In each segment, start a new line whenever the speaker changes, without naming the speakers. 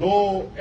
2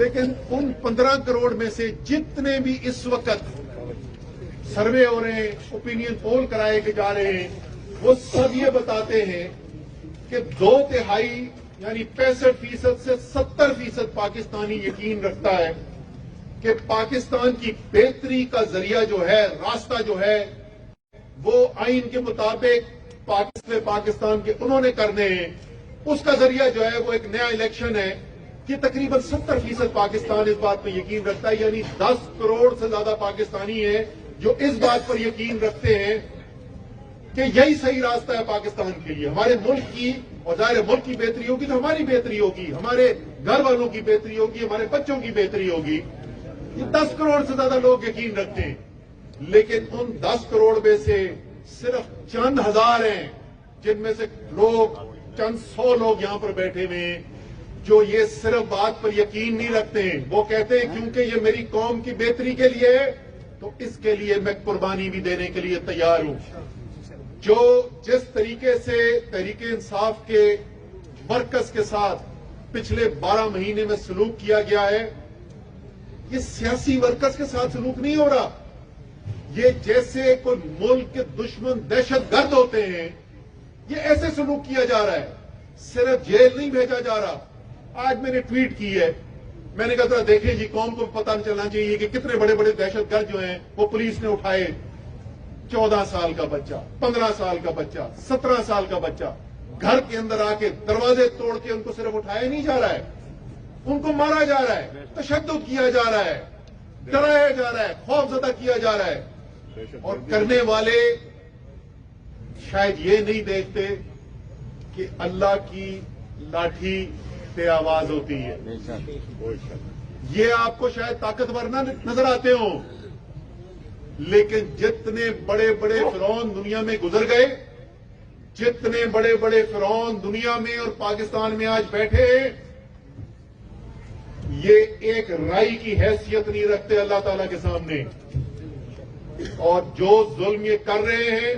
لیکن ان 15 کروڑ میں سے جتنے بھی اس وقت سروے ہو رہے ہیں، اوپینین پول کرائے کے جا رہے ہیں، وہ سب یہ بتاتے ہیں کہ 2/3 یعنی 65% سے 70% پاکستانی یقین رکھتا ہے کہ پاکستان کی بہتری کا ذریعہ جو ہے، راستہ جو ہے، وہ آئین کے مطابق پاکستان کے انہوں نے کرنے ہیں۔ اس کا ذریعہ جو ہے وہ ایک نیا الیکشن ہے کہ تقریباً 70% پاکستان اس بات پر یقین رکھتا ہے، یعنی 10 کروڑ سے زیادہ پاکستانی ہیں جو اس بات پر یقین رکھتے ہیں کہ یہی صحیح راستہ ہے پاکستان کے لیے، ہمارے ملک کی، اور ظاہر ملک کی بہتری ہوگی تو ہماری بہتری ہوگی، ہمارے گھر والوں کی بہتری ہوگی، ہمارے بچوں کی بہتری ہوگی۔ یہ 10 کروڑ سے زیادہ لوگ یقین رکھتے ہیں، لیکن ان 10 کروڑ میں سے صرف چند ہزار ہیں جن میں سے لوگ، چند 100 لوگ یہاں پر بیٹھے ہوئے ہیں جو یہ صرف بات پر یقین نہیں رکھتے ہیں۔ وہ کہتے ہیں کیونکہ یہ میری قوم کی بہتری کے لیے ہے تو اس کے لیے میں قربانی بھی دینے کے لیے تیار ہوں۔ جو جس طریقے سے تحریک انصاف کے مرکز کے ساتھ پچھلے 12 مہینے میں سلوک کیا گیا ہے، یہ سیاسی مرکز کے ساتھ سلوک نہیں ہو رہا، یہ جیسے کوئی ملک کے دشمن دہشت گرد ہوتے ہیں، یہ ایسے سلوک کیا جا رہا ہے۔ صرف جیل نہیں بھیجا جا رہا۔ آج میں نے ٹویٹ کی ہے، میں نے کہا ذرا دیکھیں جی، قوم کو پتہ چلنا چاہیے کہ کتنے بڑے بڑے دہشت گرد جو ہیں وہ پولیس نے اٹھائے۔ 14 سال کا بچہ، 15 سال کا بچہ، 17 سال کا بچہ، گھر کے اندر آ کے دروازے توڑ کے ان کو صرف اٹھایا نہیں جا رہا ہے، ان کو مارا جا رہا ہے، تشدد کیا جا رہا ہے، ڈرایا جا رہا ہے، خوف زدہ کیا جا رہا ہے۔ اور کرنے والے شاید یہ نہیں دیکھتے کہ اللہ کی لاٹھی پہ آواز ہوتی ہے۔ یہ آپ کو شاید طاقتور نہ نظر آتے ہوں، لیکن جتنے بڑے بڑے فرعون دنیا میں گزر گئے، جتنے بڑے بڑے فرعون دنیا میں اور پاکستان میں آج بیٹھے ہیں، یہ ایک رائی کی حیثیت نہیں رکھتے اللہ تعالیٰ کے سامنے۔ اور جو ظلم یہ کر رہے ہیں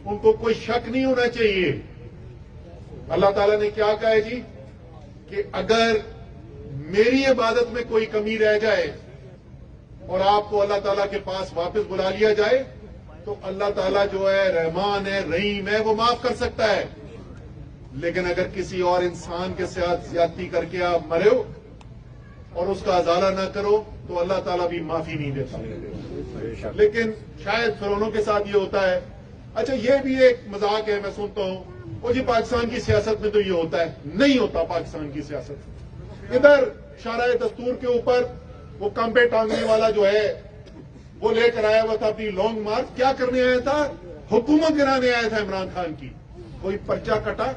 ان کو کوئی شک نہیں ہونا چاہیے۔ اللہ تعالیٰ نے کیا کہا ہے جی کہ اگر میری عبادت میں کوئی کمی رہ جائے اور آپ کو اللہ تعالیٰ کے پاس واپس بلا لیا جائے تو اللہ تعالیٰ جو ہے رحمان ہے، رحیم ہے، وہ معاف کر سکتا ہے۔ لیکن اگر کسی اور انسان کے ساتھ زیادتی کر کے آپ مرے ہو اور اس کا ازالہ نہ کرو تو اللہ تعالیٰ بھی معافی نہیں دیتا۔ لیکن شاید فرعونوں کے ساتھ یہ ہوتا ہے۔ اچھا، یہ بھی ایک مذاق ہے، میں سنتا ہوں، وہ جی پاکستان کی سیاست میں تو یہ ہوتا ہے۔ نہیں ہوتا پاکستان کی سیاست۔ ادھر شارع دستور کے اوپر وہ کمبے ٹانگنے والا جو ہے وہ لے کر آیا ہوا تھا اپنی لانگ مارچ۔ کیا کرنے آیا تھا؟ حکومت گرانے آیا تھا عمران خان کی۔ کوئی پرچہ کٹا،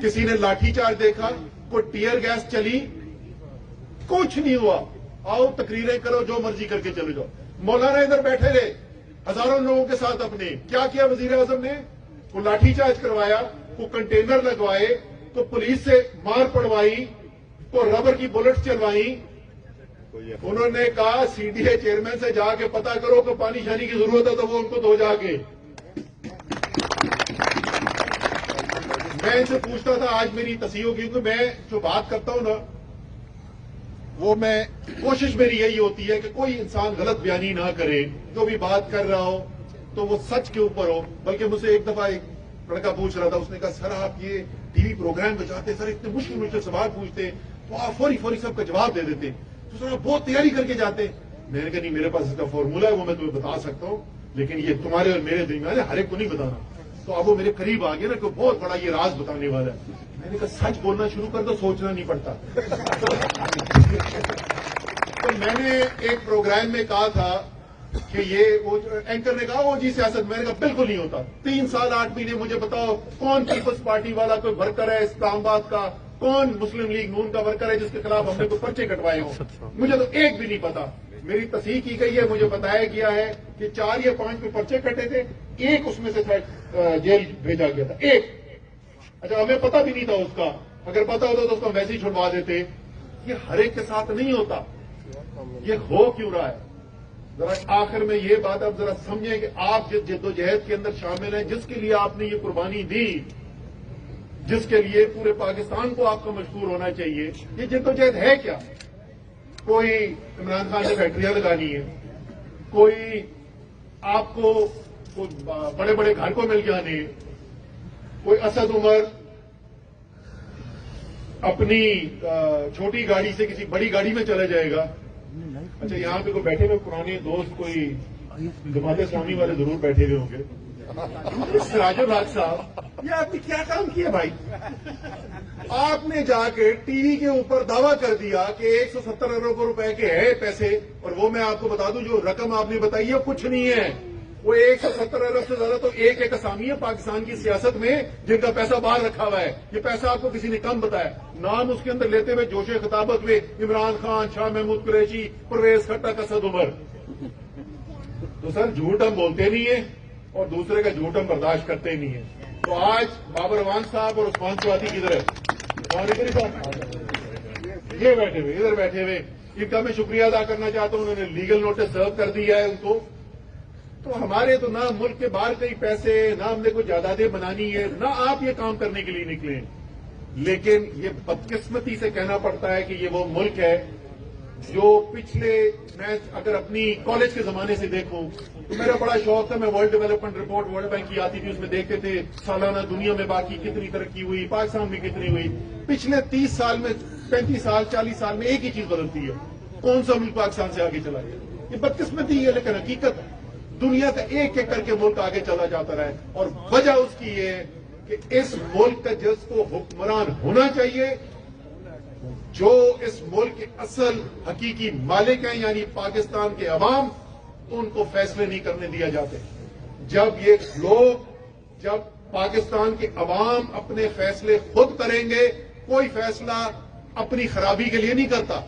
کسی نے لاٹھی چارج دیکھا، کوئی ٹیئر گیس چلی، کچھ نہیں ہوا۔ آؤ تقریریں کرو، جو مرضی کر کے چلے جاؤ۔ مولانا ادھر بیٹھے رہے ہزاروں لوگوں کے ساتھ اپنے۔ کیا کیا وزیر اعظم نے؟ کو لاٹھی چارج کروایا، کو کنٹینر لگوائے، کو پولیس سے مار پڑوائی، کو ربر کی بلٹ چلوائی۔ انہوں نے کہا سی ڈی اے چیئرمین سے جا کے پتا کرو کہ پانی شانی کی ضرورت ہے تو وہ ان کو دو جا کے۔ میں ان سے پوچھتا تھا، آج میری تصحیح ہوگی، کیونکہ میں جو بات کرتا ہوں نا، وہ میں کوشش میری یہی ہوتی ہے کہ کوئی انسان غلط بیانی نہ کرے، جو بھی بات کر رہا ہو تو وہ سچ کے اوپر ہو۔ بلکہ مجھ سے ایک دفعہ ایک لڑکا پوچھ رہا تھا، اس نے کہا سر آپ یہ ٹی وی پروگرام میں جاتے سر اتنے مشکل مشکل سوال پوچھتے تو آپ فوری سب کا جواب دے دیتے، تو سر آپ بہت تیاری کر کے جاتے۔ میں نے کہا نہیں، میرے پاس اس کا فارمولا ہے، وہ میں تمہیں بتا سکتا ہوں، لیکن یہ تمہارے اور میرے درمیان ہے، ہر ایک کو نہیں بتانا۔ تو اب وہ میرے قریب آ گیا نا کہ بہت بڑا یہ راز بتانے والا ہے۔ میں نے کہا سچ بولنا شروع کر دو، سوچنا نہیں پڑتا۔ تو میں نے ایک پروگرام میں کہا تھا کہ یہ وہ اینکر نے کہا وہ جی سیاست، میں نے کہا بالکل نہیں ہوتا۔ 3 سال 8 مہینے مجھے بتاؤ کون پیپلز پارٹی والا کوئی ورکر ہے اسلام آباد کا، کون مسلم لیگ نون کا ورکر ہے جس کے خلاف ہم نے کوئی پرچے کٹوائے ہوں؟ مجھے تو ایک بھی نہیں پتا۔ میری تصحیح کی گئی ہے، مجھے بتایا گیا ہے کہ 4 یا 5 پہ پرچے کٹے تھے، ایک اس میں سے جیل بھیجا گیا تھا، ایک۔ اچھا، ہمیں پتا بھی نہیں تھا اس کا، اگر پتا ہوتا تو اس کو ویسے ہی چھڑوا دیتے۔ یہ ہر ایک کے ساتھ نہیں ہوتا، یہ ہو کیوں رہا ہے؟ ذرا آخر میں یہ بات آپ ذرا سمجھیں کہ آپ جس جدوجہد کے اندر شامل ہیں، جس کے لیے آپ نے یہ قربانی دی، جس کے لیے پورے پاکستان کو آپ کا مشکور ہونا چاہیے، یہ جدوجہد ہے کیا؟ کوئی عمران خان نے فیکٹریاں لگانی ہے، کوئی آپ کو بڑے بڑے گھر کو مل جانے، کوئی اسد عمر اپنی چھوٹی گاڑی سے کسی بڑی گاڑی میں چلا جائے گا۔ اچھا یہاں پہ کوئی بیٹھے ہوئے پرانے دوست کوئی جماعت اسلامی والے ضرور بیٹھے ہوئے ہوں گے۔ سراج الحق صاحب، یہ آپ نے کیا کام کیا بھائی؟ آپ نے جا کے ٹی وی کے اوپر دعویٰ کر دیا کہ 170 ارب روپے کے ہے پیسے، اور وہ میں آپ کو بتا دوں جو رقم آپ نے بتائی ہے کچھ نہیں ہے، وہ 170 ارب سے زیادہ تو ایک اسامی ہے پاکستان کی سیاست میں جن کا پیسہ باہر رکھا ہوا ہے۔ یہ پیسہ آپ کو کسی نے کم بتایا؟ نام اس کے اندر لیتے ہوئے جوش خطابت میں عمران خان، شاہ محمود قریشی، پرویز خٹک، اسد عمر۔ تو سر جھوٹ ہم بولتے نہیں ہیں اور دوسرے کا جھوٹ ہم برداشت کرتے نہیں ہیں۔ تو آج بابر اعوان صاحب اور عثمان سوادی کدھر ہے؟ یہ بیٹھے ہوئے، ادھر بیٹھے ہوئے، ان کا میں شکریہ ادا کرنا چاہتا ہوں، انہوں نے لیگل نوٹس سرو کر دیا ہے ان کو۔ تو ہمارے تو نہ ملک کے باہر کئی پیسے، نہ ہم نے کوئی جائیدادیں بنانی ہے، نہ آپ یہ کام کرنے کے لیے نکلے، لیکن یہ بدقسمتی سے کہنا پڑتا ہے کہ یہ وہ ملک ہے جو پچھلے، میں اگر اپنی کالج کے زمانے سے دیکھوں تو میرا بڑا شوق تھا، میں world development report world bank کی آتی تھی، اس میں دیکھتے تھے سالانہ دنیا میں باقی کتنی ترقی ہوئی، پاکستان میں کتنی ہوئی۔ پچھلے 30 سال میں، 35 سال 40 سال میں ایک ہی چیز بدلتی ہے، کون سا ملک پاکستان سے آگے چلا گیا۔ یہ بدقسمتی ہے لیکن حقیقت ہے، دنیا سے ایک ایک کر کے ملک آگے چلا جاتا رہا ہے، اور وجہ اس کی یہ ہے کہ اس ملک کا جس کو حکمران ہونا چاہیے، جو اس ملک کے اصل حقیقی مالک ہیں یعنی پاکستان کے عوام، ان کو فیصلے نہیں کرنے دیا جاتے۔ جب پاکستان کے عوام اپنے فیصلے خود کریں گے، کوئی فیصلہ اپنی خرابی کے لیے نہیں کرتا،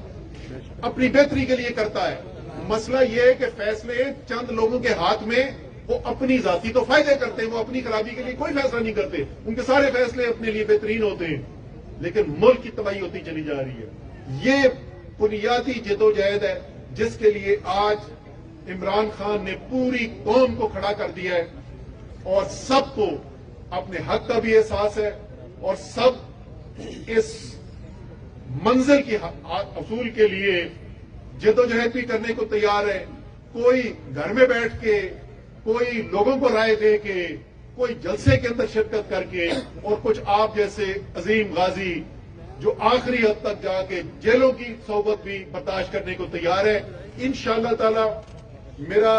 اپنی بہتری کے لیے کرتا ہے۔ مسئلہ یہ ہے کہ فیصلے چند لوگوں کے ہاتھ میں، وہ اپنی ذاتی تو فائدے کرتے ہیں، وہ اپنی خرابی کے لیے کوئی فیصلہ نہیں کرتے، ان کے سارے فیصلے اپنے لیے بہترین ہوتے ہیں، لیکن ملک کی تباہی ہوتی چلی جا رہی ہے۔ یہ بنیادی جدوجہد ہے جس کے لیے آج عمران خان نے پوری قوم کو کھڑا کر دیا ہے، اور سب کو اپنے حق کا بھی احساس ہے، اور سب اس منزل کے حصول کے لیے جدوجہد بھی کرنے کو تیار ہے۔ کوئی گھر میں بیٹھ کے، کوئی لوگوں کو رائے دے کے، کوئی جلسے کے اندر شرکت کر کے، اور کچھ آپ جیسے عظیم غازی جو آخری حد تک جا کے جیلوں کی صحبت بھی برداشت کرنے کو تیار ہے۔ انشاءاللہ تعالی میرا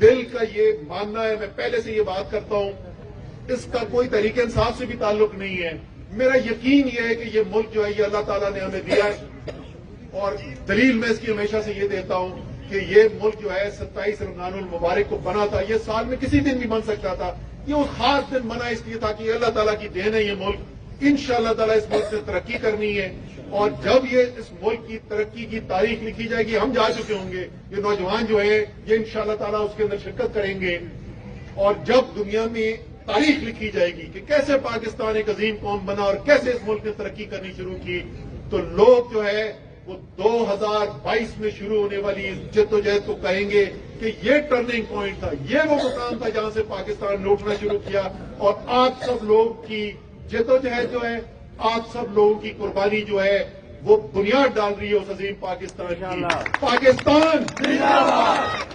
دل کا یہ ماننا ہے، میں پہلے سے یہ بات کرتا ہوں، اس کا کوئی تحریک انصاف سے بھی تعلق نہیں ہے، میرا یقین یہ ہے کہ یہ ملک جو ہے یہ اللہ تعالیٰ نے ہمیں دیا ہے، اور دلیل میں اس کی ہمیشہ سے یہ دیتا ہوں کہ یہ ملک جو ہے 27 رمضان المبارک کو بنا تھا، یہ سال میں کسی دن بھی بن سکتا تھا، یہ اس خاص دن بنا اس لیے تھا کہ یہ اللہ تعالیٰ کی دین ہے۔ یہ ملک انشاءاللہ تعالیٰ اس ملک سے ترقی کرنی ہے، اور جب یہ اس ملک کی ترقی کی تاریخ لکھی جائے گی، ہم جا چکے ہوں گے، یہ نوجوان جو ہے یہ انشاءاللہ تعالیٰ اس کے اندر شرکت کریں گے، اور جب دنیا میں تاریخ لکھی جائے گی کہ کیسے پاکستان ایک عظیم قوم بنا اور کیسے اس ملک نے ترقی کرنی شروع کی، تو لوگ جو ہے وہ 2022 میں شروع ہونے والی اس جدوجہد کو کہیں گے کہ یہ ٹرننگ پوائنٹ تھا، یہ وہ مقام تھا جہاں سے پاکستان نے اٹھنا شروع کیا، اور آپ سب لوگ کی جدوجہد جو ہے، آپ سب لوگوں کی قربانی جو ہے وہ بنیاد ڈال رہی ہے اس عظیم پاکستان کی۔ پاکستان زندہ باد۔